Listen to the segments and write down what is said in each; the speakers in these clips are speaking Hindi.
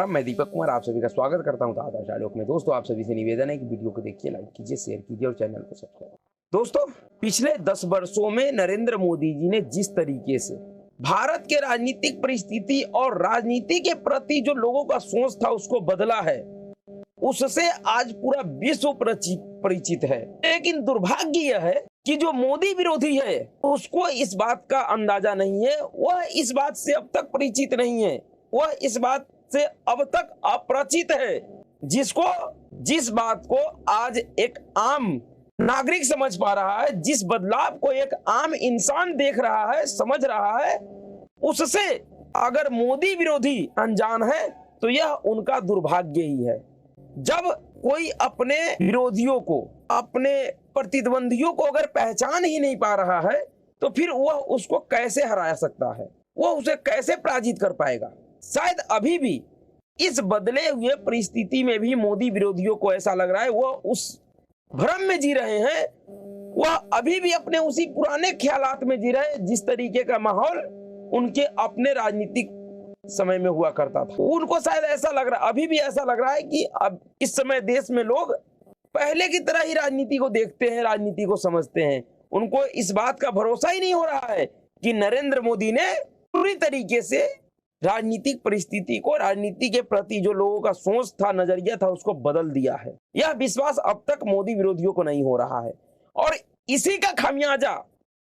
राम, मैं दीपक कुमार आप सभी का स्वागत करता हूं ताजा आलोक में। दोस्तों, आप सभी से निवेदन है कि वीडियो को देखिए, लाइक कीजिए, शेयर कीजिए और चैनल को सब्सक्राइब। दोस्तों, पिछले 10 वर्षों में नरेंद्र मोदी जी ने जिस तरीके से भारत के राजनीतिक परिस्थिति और राजनीति के प्रति जो लोगों का सोच था उसको बदला है, उससे आज पूरा विश्व परिचित है। लेकिन दुर्भाग्य यह है कि जो मोदी विरोधी है उसको इस बात का अंदाजा नहीं है, वह इस बात से अब तक परिचित नहीं है, वह इस बात से अब तक अपरिचित है, जिस बात को आज एक आम नागरिक समझ पा रहा है, जिस बदलाव को एक आम इंसान देख रहा है, समझ रहा है, उससे अगर मोदी विरोधी अनजान है तो यह उनका दुर्भाग्य ही है। जब कोई अपने विरोधियों को, अपने प्रतिद्वंदियों को अगर पहचान ही नहीं पा रहा है तो फिर वह उसको कैसे हरा सकता है, वह उसे कैसे पराजित कर पाएगा। शायद अभी भी इस बदले हुए परिस्थिति में भी मोदी विरोधियों को ऐसा लग रहा है वह उस भ्रम में जी रहे हैं, वह अभी भी अपने उसी पुराने ख्यालात में जी रहे हैं जिस तरीके का माहौल उनके अपने राजनीतिक समय में हुआ करता था। उनको शायद ऐसा लग रहा है, अभी भी ऐसा लग रहा है कि अब इस समय देश में लोग पहले की तरह ही राजनीति को देखते हैं, राजनीति को समझते हैं। उनको इस बात का भरोसा ही नहीं हो रहा है कि नरेंद्र मोदी ने पूरी तरीके से राजनीतिक परिस्थिति को, राजनीति के प्रति जो लोगों का सोच था, नजरिया था, उसको बदल दिया है। यह विश्वास अब तक मोदी विरोधियों को नहीं हो रहा है और इसी का खामियाजा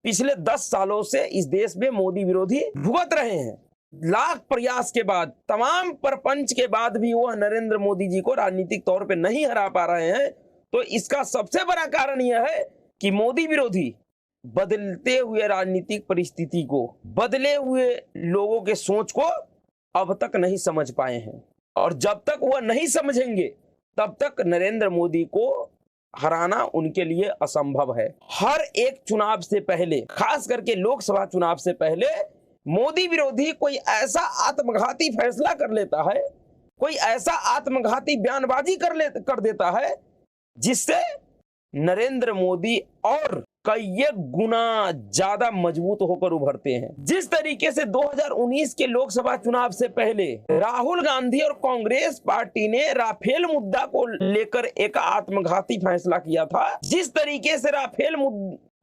पिछले 10 सालों से इस देश में मोदी विरोधी भुगत रहे हैं। लाख प्रयास के बाद, तमाम प्रपंच के बाद भी वह नरेंद्र मोदी जी को राजनीतिक तौर पे नहीं हरा पा रहे हैं। तो इसका सबसे बड़ा कारण यह है कि मोदी विरोधी बदलते हुए राजनीतिक परिस्थिति को, बदले हुए लोगों के सोच को अब तक नहीं समझ पाए हैं और जब तक वह नहीं समझेंगे तब तक नरेंद्र मोदी को हराना उनके लिए असंभव है। हर एक चुनाव से पहले, खास करके लोकसभा चुनाव से पहले, मोदी विरोधी कोई ऐसा आत्मघाती फैसला कर लेता है, कोई ऐसा आत्मघाती बयानबाजी कर देता है जिससे नरेंद्र मोदी और कई गुना ज्यादा मजबूत होकर उभरते हैं। जिस तरीके से 2019 के लोकसभा चुनाव से पहले राहुल गांधी और कांग्रेस पार्टी ने राफेल मुद्दा को लेकर एक आत्मघाती फैसला किया था, जिस तरीके से राफेल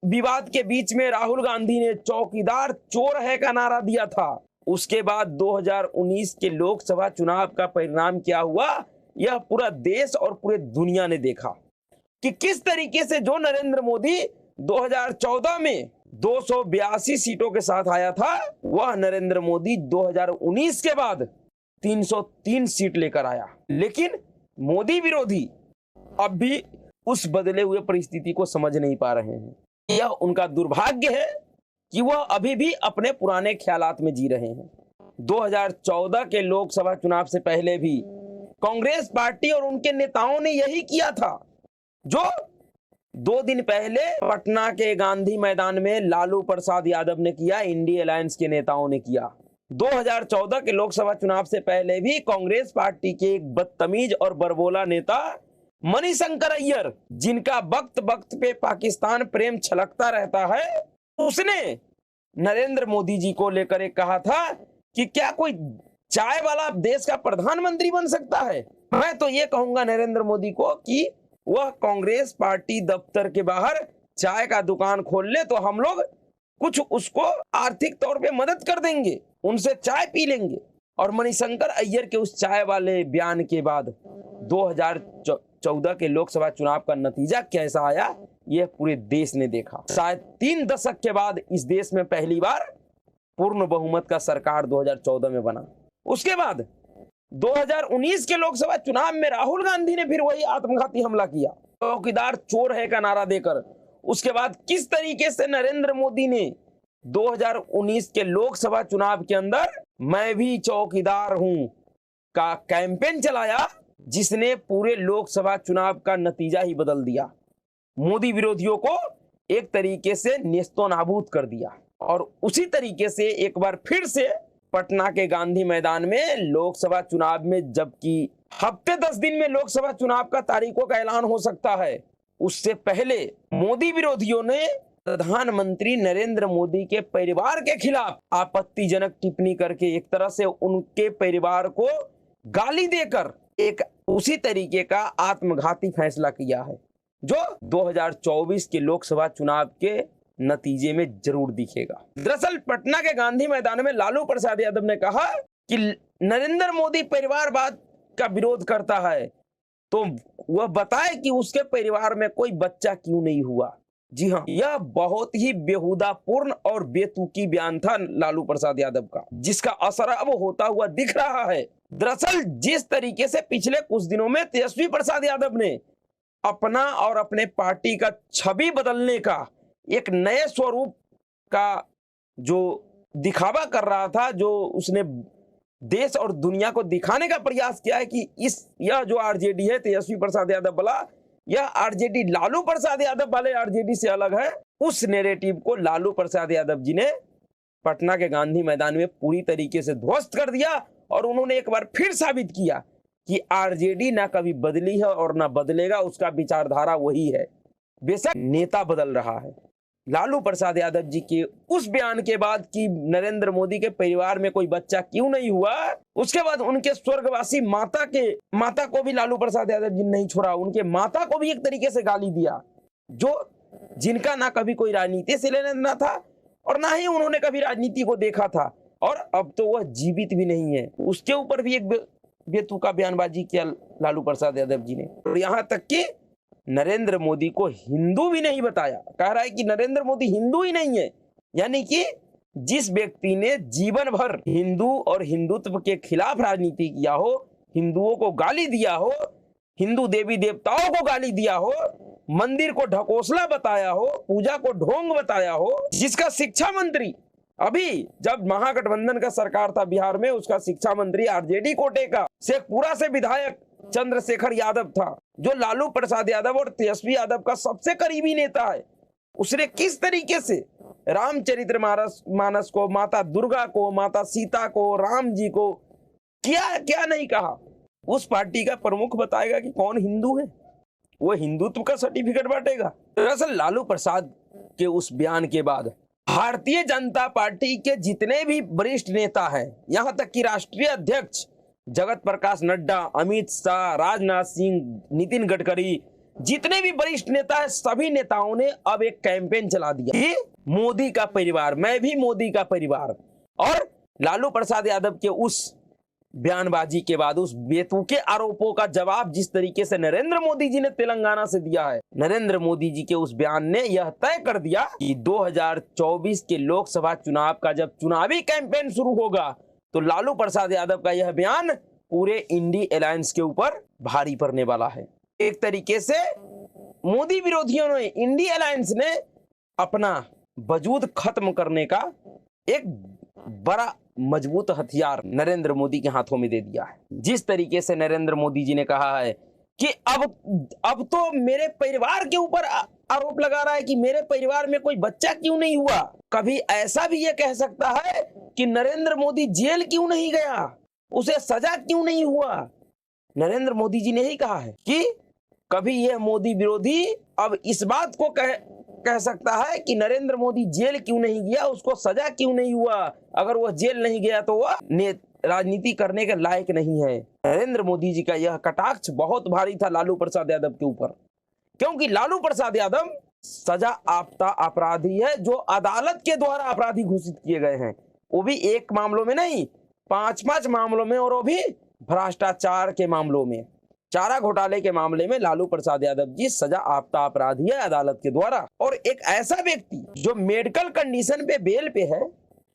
विवाद के बीच में राहुल गांधी ने चौकीदार चोर है का नारा दिया था, उसके बाद 2019 के लोकसभा चुनाव का परिणाम क्या हुआ, यह पूरा देश और पूरे दुनिया ने देखा कि किस तरीके से जो नरेंद्र मोदी 2014 में 282 सीटों के साथ आया था, वह नरेंद्र मोदी 2019 के बाद 303 सीट लेकर आया। लेकिन मोदी विरोधी अब भी उस बदले हुए परिस्थिति को समझ नहीं पा रहे हैं। यह उनका दुर्भाग्य है कि वह अभी भी अपने पुराने ख्यालात में जी रहे हैं। 2014 के लोकसभा चुनाव से पहले भी कांग्रेस पार्टी और उनके नेताओं ने यही किया था जो 2 दिन पहले पटना के गांधी मैदान में लालू प्रसाद यादव ने किया, इंडिया अलायंस के नेताओं ने किया। 2014 के लोकसभा चुनाव से पहले भी कांग्रेस पार्टी के एक बदतमीज और बरबोला नेता मणिशंकर अय्यर, जिनका वक्त वक्त पे पाकिस्तान प्रेम छलकता रहता है, उसने नरेंद्र मोदी जी को लेकर एक कहा था कि क्या कोई चाय वाला देश का प्रधानमंत्री बन सकता है। मैं तो ये कहूंगा नरेंद्र मोदी को कि वह कांग्रेस पार्टी दफ्तर के बाहर चाय का दुकान खोल ले तो हम लोग कुछ उसको आर्थिक तौर पे मदद कर देंगे, उनसे चाय पी लेंगे। और मणिशंकर अय्यर के उस चाय वाले बयान के बाद 2014 के लोकसभा चुनाव का नतीजा कैसा आया, यह पूरे देश ने देखा। शायद 3 दशक के बाद इस देश में पहली बार पूर्ण बहुमत का सरकार 2014 में बना। उसके बाद 2019 के लोकसभा चुनाव में राहुल गांधी ने फिर वही आत्मघाती हमला किया, चौकीदार चोर है का नारा देकर। उसके बाद किस तरीके से नरेंद्र मोदी ने 2019 के लोकसभा चुनाव के अंदर मैं भी चौकीदार हूं का कैंपेन चलाया, जिसने पूरे लोकसभा चुनाव का नतीजा ही बदल दिया, मोदी विरोधियों को एक तरीके से नेस्तो नाबूद कर दिया। और उसी तरीके से एक बार फिर से पटना के गांधी मैदान में लोकसभा चुनाव में, जबकि हफ्ते 10 दिन में लोकसभा चुनाव का तारीखों का ऐलान हो सकता है, उससे पहले मोदी विरोधियों ने प्रधानमंत्री नरेंद्र मोदी के परिवार के खिलाफ आपत्तिजनक टिप्पणी करके एक तरह से उनके परिवार को गाली देकर एक उसी तरीके का आत्मघाती फैसला किया है जो 2024 के लोकसभा चुनाव के नतीजे में जरूर दिखेगा। दरअसल पटना के गांधी मैदान में लालू प्रसाद यादव ने कहा कि नरेंद्र मोदी परिवारवाद का विरोध करता है तो वह बताए कि उसके परिवार में कोई बच्चा क्यों नहीं हुआ। जी हाँ, यह बहुत ही बेहुदापूर्ण और बेतुकी बयान था लालू प्रसाद यादव का, जिसका असर अब होता हुआ दिख रहा है। दरअसल जिस तरीके से पिछले कुछ दिनों में तेजस्वी प्रसाद यादव ने अपना और अपने पार्टी का छवि बदलने का एक नए स्वरूप का जो दिखावा कर रहा था, जो उसने देश और दुनिया को दिखाने का प्रयास किया है कि यह जो आरजेडी है तेजस्वी प्रसाद यादव वाला, यह आरजेडी लालू प्रसाद यादव वाले आरजेडी से अलग है। उस नैरेटिव को लालू प्रसाद यादव जी ने पटना के गांधी मैदान में पूरी तरीके से ध्वस्त कर दिया और उन्होंने एक बार फिर साबित किया कि आरजेडी ना कभी बदली है और ना बदलेगा, उसका विचारधारा वही है। बेशक नेता बदल रहा है। लालू प्रसाद यादव जी के उस बयान के बाद कि नरेंद्र मोदी के परिवार में कोई बच्चा क्यों नहीं हुआ, उसके बाद उनके स्वर्गवासी माता को भी लालू प्रसाद यादव जी नहीं छोड़ा, उनके माता को भी एक तरीके से गाली दिया, जो जिनका ना कभी कोई राजनीति से लेना देना था और ना ही उन्होंने कभी राजनीति को देखा था, और अब तो वह जीवित भी नहीं है। उसके ऊपर भी एक बेतुका बयानबाजी किया लालू प्रसाद यादव जी ने, और यहाँ तक कि नरेंद्र मोदी को हिंदू भी नहीं बताया। कह रहा है कि नरेंद्र मोदी हिंदू ही नहीं है, यानी कि जिस व्यक्ति ने जीवन भर हिंदू और हिंदुत्व के खिलाफ राजनीति किया हो, हिंदुओं को गाली दिया हो, हिंदू देवी देवताओं को गाली दिया हो, मंदिर को ढकोसला बताया हो, पूजा को ढोंग बताया हो, जिसका शिक्षा मंत्री अभी जब महागठबंधन का सरकार था बिहार में, उसका शिक्षा मंत्री आरजेडी कोटे का शेखपुरा से विधायक चंद्रशेखर यादव था, जो लालू प्रसाद यादव और तेजस्वी यादव का सबसे करीबी नेता है। उसने किस तरीके से रामचरितमानस को, माता दुर्गा को, माता सीता को, राम जी को क्या नहीं कहा। उस पार्टी का प्रमुख बताएगा कि कौन हिंदू है, वो हिंदुत्व का सर्टिफिकेट बांटेगा। दरअसल लालू प्रसाद के उस बयान के बाद भारतीय जनता पार्टी के जितने भी वरिष्ठ नेता हैं, यहां तक कि राष्ट्रीय अध्यक्ष जगत प्रकाश नड्डा, अमित शाह, राजनाथ सिंह, नितिन गडकरी, जितने भी वरिष्ठ नेता हैं, सभी नेताओं ने अब एक कैंपेन चला दिया कि मोदी का परिवार, मैं भी मोदी का परिवार। और लालू प्रसाद यादव के उस बयानबाजी के बाद, उस बेतुके आरोपों का जवाब जिस तरीके से नरेंद्र मोदी जी ने तेलंगाना से दिया है, नरेंद्र मोदी जी के उस बयान ने यह तय कर दिया कि 2024 के लोकसभा चुनाव का जब चुनावी कैंपेन शुरू होगा तो लालू प्रसाद यादव का यह बयान पूरे इंडी अलायंस के ऊपर भारी पड़ने वाला है। एक तरीके से मोदी विरोधियों ने, इंडी अलायंस ने अपना वजूद खत्म करने का एक बड़ा मजबूत हथियार नरेंद्र मोदी के हाथों में दे दिया है। जिस तरीके से नरेंद्र मोदी जी ने कहा है कि अब तो मेरे परिवार के ऊपर आरोप लगा रहा है कि मेरे परिवार में कोई बच्चा क्यों नहीं हुआ। कभी ऐसा भी ये कह सकता है कि नरेंद्र मोदी जेल क्यों नहीं गया, उसे सजा क्यों नहीं हुआ। नरेंद्र मोदी जी ने ही कहा है कि कभी यह मोदी विरोधी अब इस बात को कह सकता है कि नरेंद्र मोदी जेल क्यों नहीं गया, उसको सजा क्यों नहीं हुआ। अगर वह जेल नहीं गया तो वह राजनीति करने के लायक नहीं है। नरेंद्र मोदी जी का यह कटाक्ष बहुत भारी था लालू प्रसाद यादव के ऊपर, क्योंकि लालू प्रसाद यादव सजा याफ्ता अपराधी है जो अदालत के द्वारा अपराधी घोषित किए गए हैं, वो भी एक मामलों में नहीं, 5 मामलों में, और वो भी भ्रष्टाचार के मामलों में। चारा घोटाले के मामले में लालू प्रसाद यादव जी सजा याफ्ता अपराधी है अदालत के द्वारा। और एक ऐसा व्यक्ति जो मेडिकल कंडीशन पे बेल पे है,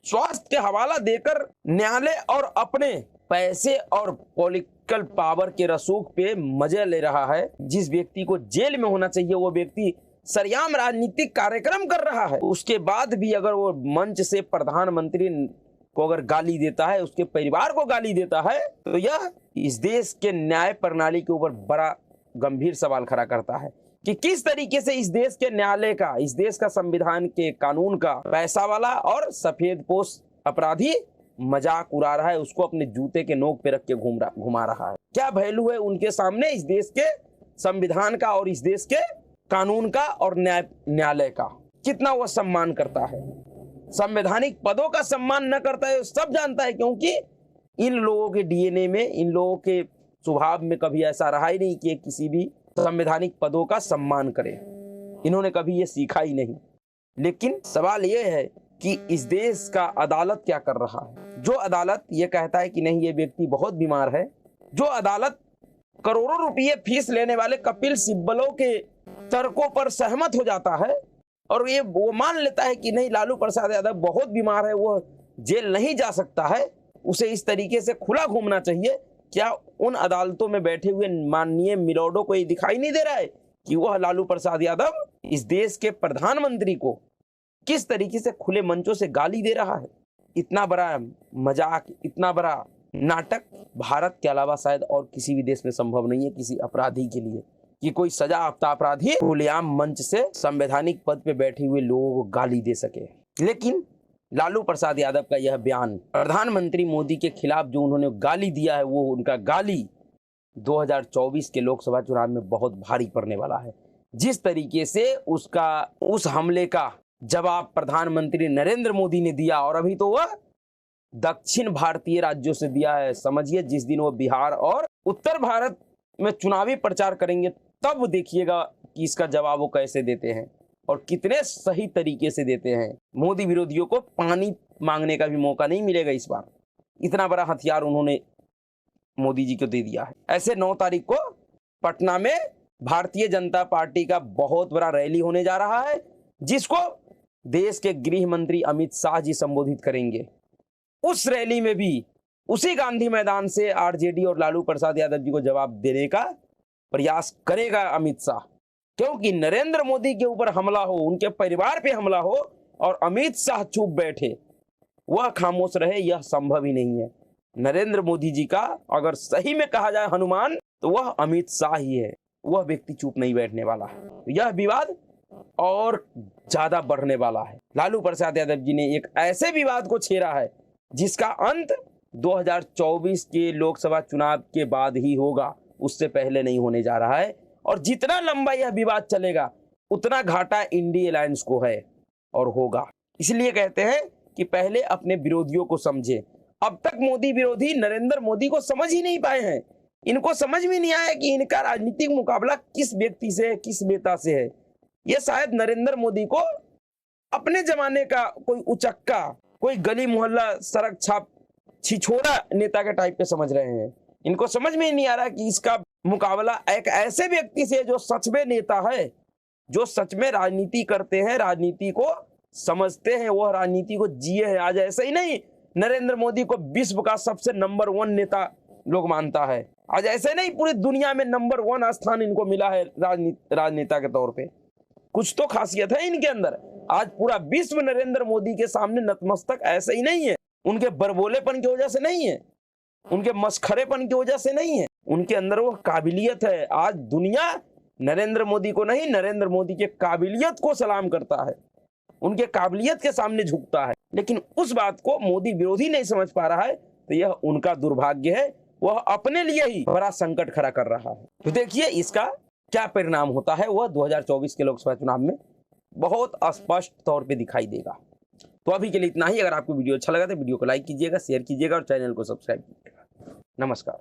स्वास्थ्य के हवाला देकर न्यायालय और अपने पैसे और पॉलिटिकल पावर के रसूख पे मजे ले रहा है, जिस व्यक्ति को जेल में होना चाहिए वो व्यक्ति सरेआम राजनीतिक कार्यक्रम कर रहा है, उसके बाद भी अगर वो मंच से प्रधानमंत्री को अगर गाली देता है, उसके परिवार को गाली देता है, तो यह इस देश के न्याय प्रणाली के ऊपर बड़ा गंभीर सवाल खड़ा करता है कि किस तरीके से इस देश के न्यायालय का, इस देश का संविधान के कानून का पैसा वाला और सफेदपोश अपराधी मजाक उड़ा रहा है, उसको अपने जूते के नोक पे रख के घुमा रहा है। क्या वैल्यू है उनके सामने इस देश के संविधान का और इस देश के कानून का और न्यायालय का, कितना वह सम्मान करता है। संवैधानिक पदों का सम्मान न करता है सब जानता है, क्योंकि इन लोगों के डीएनए में, इन लोगों के स्वभाव में कभी ऐसा रहा ही नहीं कि किसी भी संवैधानिक पदों का सम्मान करें। इन्होंने कभी ये सीखा ही नहीं। लेकिन सवाल ये है कि इस देश का अदालत क्या कर रहा है। जो अदालत ये कहता है कि नहीं, ये व्यक्ति बहुत बीमार है, जो अदालत करोड़ों रुपये फीस लेने वाले कपिल सिब्बलों के तर्कों पर सहमत हो जाता है और ये वो मान लेता है कि नहीं, लालू प्रसाद यादव बहुत बीमार है, वो जेल नहीं जा सकता है, उसे इस तरीके से खुला घूमना चाहिए। क्या उन अदालतों में बैठे हुए माननीय मिलोडो को ये दिखाई नहीं दे रहा है कि वह लालू प्रसाद यादव इस देश के प्रधानमंत्री को किस तरीके से खुले मंचों से गाली दे रहा है। इतना बड़ा मजाक, इतना बड़ा नाटक भारत के अलावा शायद और किसी भी देश में संभव नहीं है किसी अपराधी के लिए, कि कोई सजा याफ्ता अपराधी खुलेआम मंच से संवैधानिक पद पे बैठे हुए लोगों को गाली दे सके। लेकिन लालू प्रसाद यादव का यह बयान प्रधानमंत्री मोदी के खिलाफ जो उन्होंने गाली दिया है, वो उनका गाली 2024 के लोकसभा चुनाव में बहुत भारी पड़ने वाला है। जिस तरीके से उस हमले का जवाब प्रधानमंत्री नरेंद्र मोदी ने दिया, और अभी तो वह दक्षिण भारतीय राज्यों से दिया है। समझिए, जिस दिन वो बिहार और उत्तर भारत में चुनावी प्रचार करेंगे तब देखिएगा कि इसका जवाब वो कैसे देते हैं और कितने सही तरीके से देते हैं। मोदी विरोधियों को पानी मांगने का भी मौका नहीं मिलेगा इस बार। इतना बड़ा हथियार उन्होंने मोदी जी को दे दिया है। ऐसे 9 तारीख को पटना में भारतीय जनता पार्टी का बहुत बड़ा रैली होने जा रहा है, जिसको देश के गृह मंत्री अमित शाह जी संबोधित करेंगे। उस रैली में भी उसी गांधी मैदान से आरजेडी और लालू प्रसाद यादव जी को जवाब देने का प्रयास करेगा अमित शाह, क्योंकि नरेंद्र मोदी के ऊपर हमला हो, उनके परिवार पे हमला हो और अमित शाह चुप बैठे, वह खामोश रहे, यह संभव ही नहीं है। नरेंद्र मोदी जी का अगर सही में कहा जाए हनुमान, तो वह अमित शाह ही है। वह व्यक्ति चुप नहीं बैठने वाला है। तो यह विवाद और ज्यादा बढ़ने वाला है। लालू प्रसाद यादव जी ने एक ऐसे विवाद को छेड़ा है जिसका अंत 2024 के लोकसभा चुनाव के बाद ही होगा, उससे पहले नहीं होने जा रहा है। और जितना लंबा यह विवाद चलेगा उतना घाटा इंडिया अलायंस को है और होगा। इसलिए कहते हैं कि पहले अपने विरोधियों को समझे। अब तक मोदी विरोधी नरेंद्र मोदी को समझ ही नहीं पाए हैं। इनको समझ में नहीं आया कि इनका राजनीतिक मुकाबला किस व्यक्ति से है, किस नेता से है। ये शायद नरेंद्र मोदी को अपने जमाने का कोई उचक्का, कोई गली मोहल्ला सड़क छाप छिछोरा नेता के टाइप पे समझ रहे हैं। इनको समझ में ही नहीं आ रहा कि इसका मुकाबला एक ऐसे व्यक्ति से जो सच में नेता है, जो सच में राजनीति करते हैं, राजनीति को समझते हैं, वह राजनीति को जिए हैं। आज ऐसे ही नहीं नरेंद्र मोदी को विश्व का सबसे नंबर 1 नेता लोग मानता है। आज ऐसे नहीं पूरी दुनिया में नंबर 1 स्थान इनको मिला है राजनेता के तौर पे। कुछ तो खासियत है इनके अंदर। आज पूरा विश्व नरेंद्र मोदी के सामने नतमस्तक ऐसे ही नहीं है। उनके बरबोलेपन की वजह से नहीं है, उनके मस्खरेपन की वजह से नहीं है, उनके अंदर वो काबिलियत है। आज दुनिया नरेंद्र मोदी को नहीं, नरेंद्र मोदी के काबिलियत को सलाम करता है, उनके काबिलियत के सामने झुकता है। लेकिन उस बात को मोदी विरोधी नहीं समझ पा रहा है, तो यह उनका दुर्भाग्य है। वह अपने लिए ही बड़ा संकट खड़ा कर रहा है। तो देखिए इसका क्या परिणाम होता है, वह 2024 के लोकसभा चुनाव में बहुत स्पष्ट तौर पे दिखाई देगा। तो अभी के लिए इतना ही। अगर आपको वीडियो अच्छा लगा तो वीडियो को लाइक कीजिएगा, शेयर कीजिएगा और चैनल को सब्सक्राइब कीजिएगा। नमस्कार।